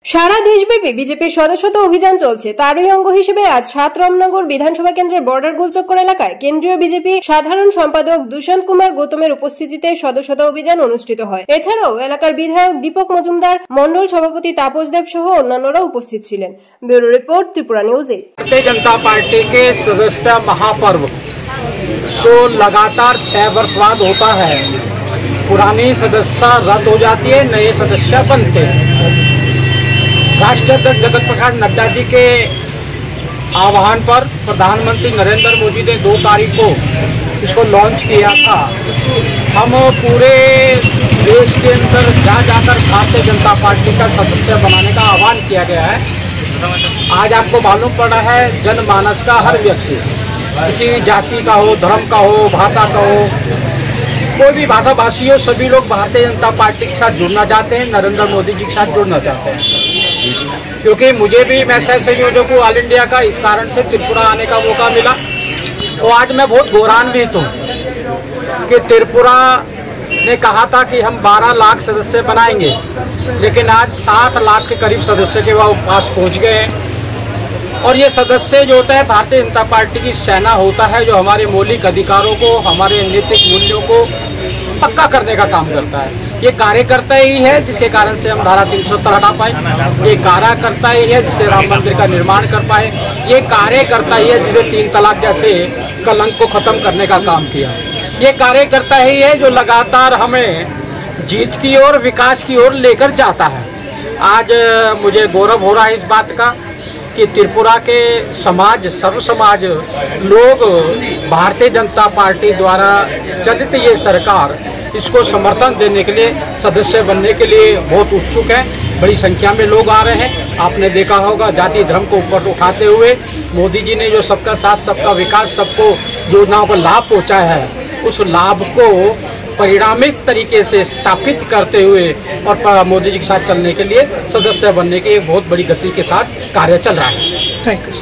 সারা দেশব্যাপী বিজেপির সদস্যতা অভিযান চলছে। তারই অঙ্গ হিসেবে আজ ৭ রামনগর বিধানসভা কেন্দ্রের বর্ডার গোলচক্কর এলাকায় কেন্দ্রীয় বিজেপি সাধারণ সম্পাদক দুষ্যন্ত কুমার গৌতমের উপস্থিতিতে সদস্যতা অভিযান অনুষ্ঠিত হয়। এছাড়াও এলাকার বিধায়ক দীপক মজুমদার, মন্ডল সভাপতি তাপস দেব সহ অন্যান্যরা উপস্থিত ছিলেন। Bureau report, Tripura news 8। Bharatiya Janata party के सदस्यता महापर्व तो लगातार 6 वर्ष बाद होता है। पुरानी सदस्यता रद्द हो जाती है, नए सदस्य बनते हैं। राष्ट्रीय अध्यक्ष जगत प्रकाश नड्डा जी के आह्वान पर प्रधानमंत्री नरेंद्र मोदी ने 2 तारीख को इसको लॉन्च किया था। हम पूरे देश के अंदर जाकर भारतीय जनता पार्टी का सदस्य बनाने का आह्वान किया गया है। आज आपको मालूम पड़ रहा है, जनमानस का हर व्यक्ति, किसी भी जाति का हो, धर्म का हो, भाषा का हो, कोई भी भाषा भाषी हो, सभी लोग भारतीय जनता पार्टी के साथ जुड़ना चाहते हैं, नरेंद्र मोदी जी के साथ जुड़ना चाहते हैं। क्योंकि मुझे भी, मैं सह संयोजक हूँ ऑल इंडिया का, इस कारण से त्रिपुरा आने का मौका मिला। और आज मैं बहुत गौरवान्वित हूँ कि त्रिपुरा ने कहा था कि हम 12 लाख सदस्य बनाएंगे, लेकिन आज 7 लाख के करीब सदस्य के पास पहुँच गए हैं। और ये सदस्य जो होता है भारतीय जनता पार्टी की सेना होता है, जो हमारे मौलिक अधिकारों को, हमारे नैतिक मूल्यों को पक्का करने का काम करता है। ये कार्यकर्ता ही है जिसके कारण से हम धारा 370 हटा पाए। ये कार्यकर्ता ही है जिससे राम मंदिर का निर्माण कर पाए। ये कार्यकर्ता ही है जिसे 3 तलाक जैसे कलंक को खत्म करने का काम किया। ये कार्यकर्ता ही है जो लगातार हमें जीत की ओर, विकास की ओर लेकर जाता है। आज मुझे गौरव हो रहा है इस बात का कि त्रिपुरा के समाज, सर्व समाज लोग भारतीय जनता पार्टी द्वारा चलित ये सरकार, इसको समर्थन देने के लिए, सदस्य बनने के लिए बहुत उत्सुक है। बड़ी संख्या में लोग आ रहे हैं। आपने देखा होगा, जाति धर्म को ऊपर उठाते हुए मोदी जी ने जो सबका साथ, सबका विकास, सबको योजनाओं को लाभ पहुँचाया है, उस लाभ को परिणामिक तरीके से स्थापित करते हुए और मोदी जी के साथ चलने के लिए, सदस्य बनने की एक बहुत बड़ी गति के साथ कार्य चल रहा है। Thank you.